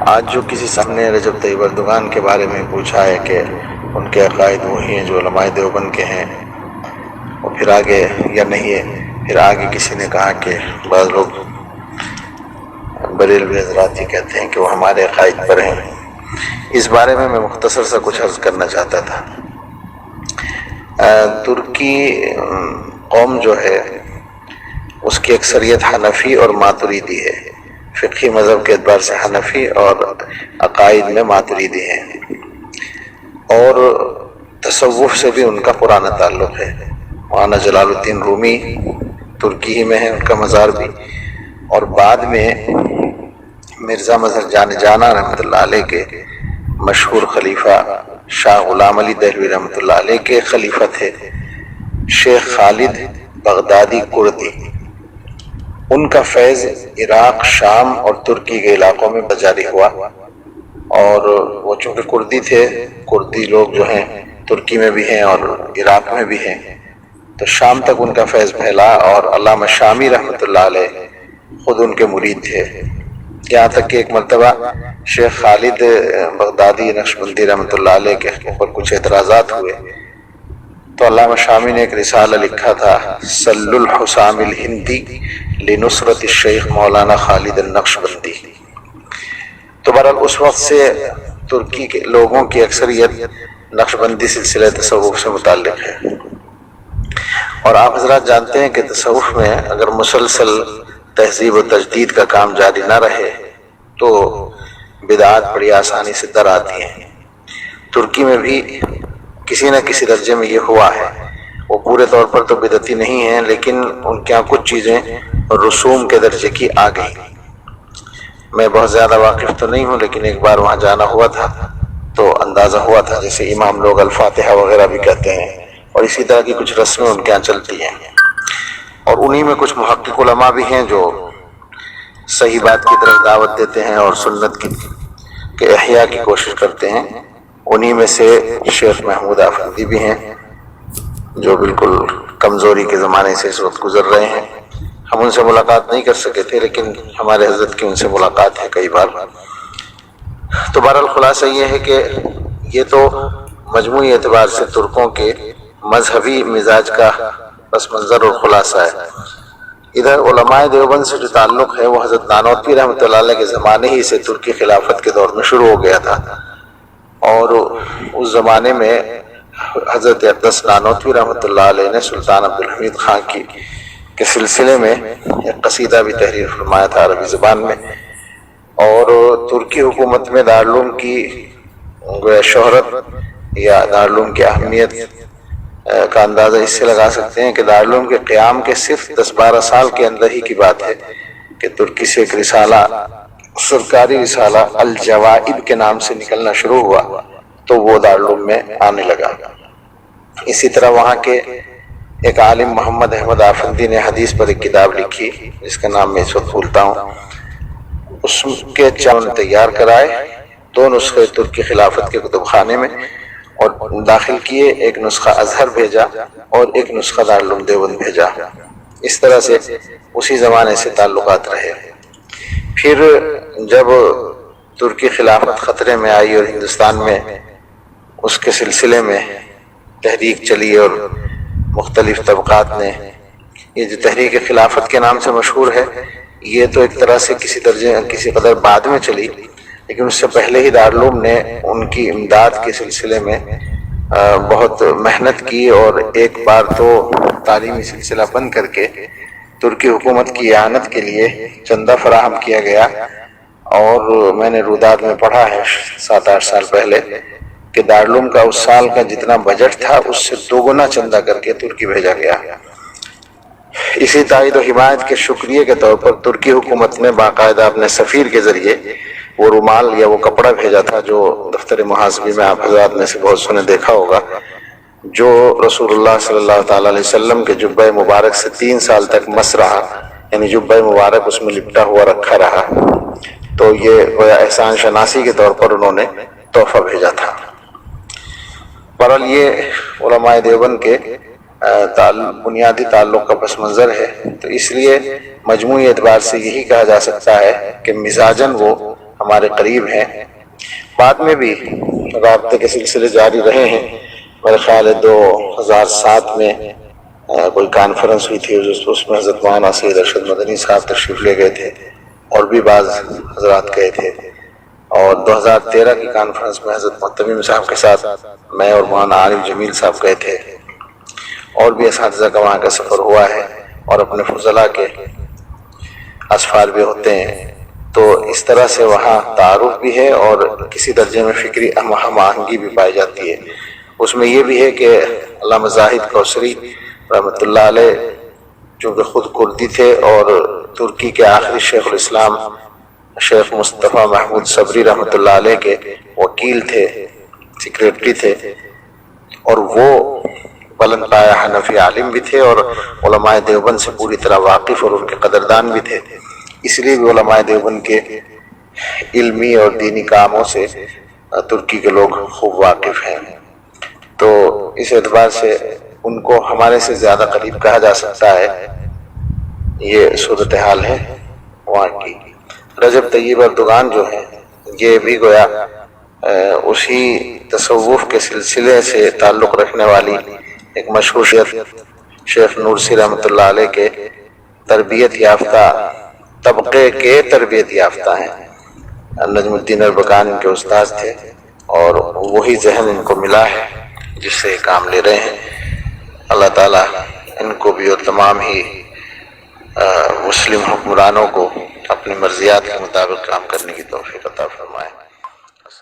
آج جو کسی سامنے رجب طیب اردگان کے بارے میں پوچھا ہے کہ ان کے عقائد وہی ہیں جو علماء دیوبند کے ہیں، اور پھر آگے یا نہیں ہے، پھر آگے کسی نے کہا کہ بعض لوگ بریلوی حضرات یہ کہتے ہیں کہ وہ ہمارے عقائد پر ہیں۔ اس بارے میں مختصر سا کچھ عرض کرنا چاہتا تھا۔ ترکی قوم جو ہے اس کی اکثریت حنفی اور ماتریدی ہے، فقہی مذہب کے اعتبار سے حنفی اور عقائد میں ماتریدی ہیں، اور تصوف سے بھی ان کا پرانا تعلق ہے۔ مولانا جلال الدین رومی ترکی ہی میں ہے ان کا مزار بھی، اور بعد میں مرزا مظہر جانا رحمۃ اللہ علیہ کے مشہور خلیفہ شاہ غلام علی دہلوی رحمۃ اللہ علیہ کے خلیفہ تھے شیخ خالد بغدادی کردی۔ ان کا فیض عراق، شام اور ترکی کے علاقوں میں جاری ہوا، اور وہ چونکہ کردی تھے، کردی لوگ جو ہیں ترکی میں بھی ہیں اور عراق میں بھی ہیں، تو شام تک ان کا فیض پھیلا، اور علامہ شامی رحمۃ اللہ علیہ خود ان کے مرید تھے۔ یہاں تک کہ ایک مرتبہ شیخ خالد بغدادی نقشبندی رحمۃ اللہ علیہ کے اوپر کچھ اعتراضات ہوئے، تو علامہ شامی نے ایک رسالہ لکھا تھا سل الحسام الہندی لنصرت الشیخ مولانا خالد النقشبندی۔ تو بہرحال اس وقت سے ترکی کے لوگوں کی اکثریت نقشبندی سلسلہ تصوف سے متعلق ہے، اور آپ حضرات جانتے ہیں کہ تصوف میں اگر مسلسل تہذیب و تجدید کا کام جاری نہ رہے تو بدعات بڑی آسانی سے در آتی ہیں۔ ترکی میں بھی کسی نہ کسی درجے میں یہ ہوا ہے، وہ پورے طور پر تو بدعتی نہیں ہیں، لیکن ان کے یہاں کچھ چیزیں رسوم کے درجے کی آ گئی۔ میں بہت زیادہ واقف تو نہیں ہوں، لیکن ایک بار وہاں جانا ہوا تھا تو اندازہ ہوا تھا، جیسے امام لوگ الفاتحہ وغیرہ بھی کہتے ہیں، اور اسی طرح کی کچھ رسمیں ان کے یہاں چلتی ہیں، اور انہی میں کچھ محقق علماء بھی ہیں جو صحیح بات کی طرف دعوت دیتے ہیں اور سنت کے احیاء کی کوشش کرتے ہیں۔ انہی میں سے شیخ محمود آفندی بھی ہیں جو بالکل کمزوری کے زمانے سے اس وقت گزر رہے ہیں۔ ہم ان سے ملاقات نہیں کر سکے تھے، لیکن ہمارے حضرت کی ان سے ملاقات ہے کئی بار۔ تو بہرحال خلاصہ یہ ہے کہ یہ تو مجموعی اعتبار سے ترکوں کے مذہبی مزاج کا پس منظر اور خلاصہ ہے۔ ادھر علماء دیوبند سے جو تعلق ہے وہ حضرت نانوتوی رحمۃ اللہ علیہ کے زمانے ہی سے ترکی خلافت کے دور میں شروع ہو گیا تھا، اور اس زمانے میں حضرت اقدس نانوتوی رحمۃ اللہ علیہ نے سلطان عبدالحمید خان کے سلسلے میں ایک قصیدہ بھی تحریر فرمایا تھا عربی زبان میں، اور ترکی حکومت میں دارالعلوم کی گویا شہرت یا دارالعلوم کی اہمیت کا اندازہ اس سے لگا سکتے ہیں کہ دارالعلوم کے قیام کے صرف 10-12 سال کے اندر ہی کی بات ہے کہ ترکی سے ایک رسالہ، سرکاری رسالہ الجوائب کے نام سے نکلنا شروع ہوا، تو وہ دارالعلوم میں آنے لگا۔ اسی طرح وہاں کے ایک عالم محمد احمد آفندی نے حدیث پر ایک کتاب لکھی جس کا نام میں اس وقت بھولتا ہوں، اس کے چاول تیار کرائے 2 نسخے ترکی خلافت کے کتب خانے میں اور داخل کیے، ایک نسخہ ازہر بھیجا اور ایک نسخہ دارالعلوم دیوبند بھیجا۔ اس طرح سے اسی زمانے سے تعلقات رہے۔ پھر جب ترکی خلافت خطرے میں آئی اور ہندوستان میں اس کے سلسلے میں تحریک چلی اور مختلف طبقات نے، یہ جو تحریک خلافت کے نام سے مشہور ہے، یہ تو ایک طرح سے کسی قدر بعد میں چلی، لیکن اس سے پہلے ہی دارالعلوم نے ان کی امداد کے سلسلے میں بہت محنت کی، اور ایک بار تو تعلیمی سلسلہ بند کر کے ترکی حکومت کی اعانت کے لیے چندہ فراہم کیا گیا، اور میں نے روداد میں پڑھا ہے 7-8 سال پہلے کہ دارالعلوم کا اس سال کا جتنا بجٹ تھا اس سے 2 گنا چندہ کر کے ترکی بھیجا گیا۔ اسی تائید و حمایت کے شکریہ کے طور پر ترکی حکومت نے باقاعدہ اپنے سفیر کے ذریعے وہ رومال یا وہ کپڑا بھیجا تھا جو دفتر محاسبی میں آپ حضرات میں سے بہت سو نے دیکھا ہوگا، جو رسول اللہ صلی اللہ تعالیٰ علیہ وسلم کے جبہ مبارک سے 3 سال تک مس رہا، یعنی جبہ مبارک اس میں لپٹا ہوا رکھا رہا، تو یہ احسان شناسی کے طور پر انہوں نے تحفہ بھیجا تھا۔ بہرحال یہ علماء دیوبند کے بنیادی تعلق کا پس منظر ہے، تو اس لیے مجموعی اعتبار سے یہی کہا جا سکتا ہے کہ مزاجاً وہ ہمارے قریب ہیں. بعد میں بھی رابطے کے سلسلے جاری رہے ہیں. میرے خیال ہے 2007 میں کوئی کانفرنس ہوئی تھی، اس میں حضرت مولانا سید ارشد مدنی صاحب تشریف لے گئے تھے اور بھی بعض حضرات گئے تھے. اور 2013 کی کانفرنس میں حضرت محتمیم صاحب کے ساتھ میں اور مولانا عارف جمیل صاحب گئے تھے. اور بھی اساتذہ کا وہاں کا سفر ہوا ہے اور اپنے فضلاء کے اسفار بھی ہوتے ہیں. تو اس طرح سے وہاں تعارف بھی ہے اور کسی درجے میں فکری ہم آہنگی بھی پائی جاتی ہے. اس میں یہ بھی ہے کہ علامہ زاہد کوثری رحمۃ اللہ علیہ چونکہ خود کردی تھے اور ترکی کے آخری شیخ الاسلام شیخ مصطفیٰ محمود صبری رحمۃ اللہ علیہ کے وکیل تھے، سیکریٹری تھے، اور وہ بلند پایہ حنفی عالم بھی تھے اور علماء دیوبند سے پوری طرح واقف اور ان کے قدردان بھی تھے. اس لیے بھی علماء دیوبند کے علمی اور دینی کاموں سے ترکی کے لوگ خوب واقف ہیں. تو اس اعتبار سے ان کو ہمارے سے زیادہ قریب کہا جا سکتا ہے. یہ صورتحال ہے وہاں کی. رجب طیب اردگان جو ہیں یہ بھی گویا اسی تصوف کے سلسلے سے تعلق رکھنے والی ایک مشہور شیخ نورسی رحمۃ اللہ علیہ کے تربیت یافتہ طبقے کے تربیت یافتہ ہیں. نجم الدین اربکان ان کے استاذ تھے اور وہی ذہن ان کو ملا ہے جس سے یہ کام لے رہے ہیں. اللہ تعالیٰ ان کو بھی اور تمام ہی مسلم حکمرانوں کو اپنی مرضیات کے مطابق کام کرنے کی توفیق عطا فرمائے.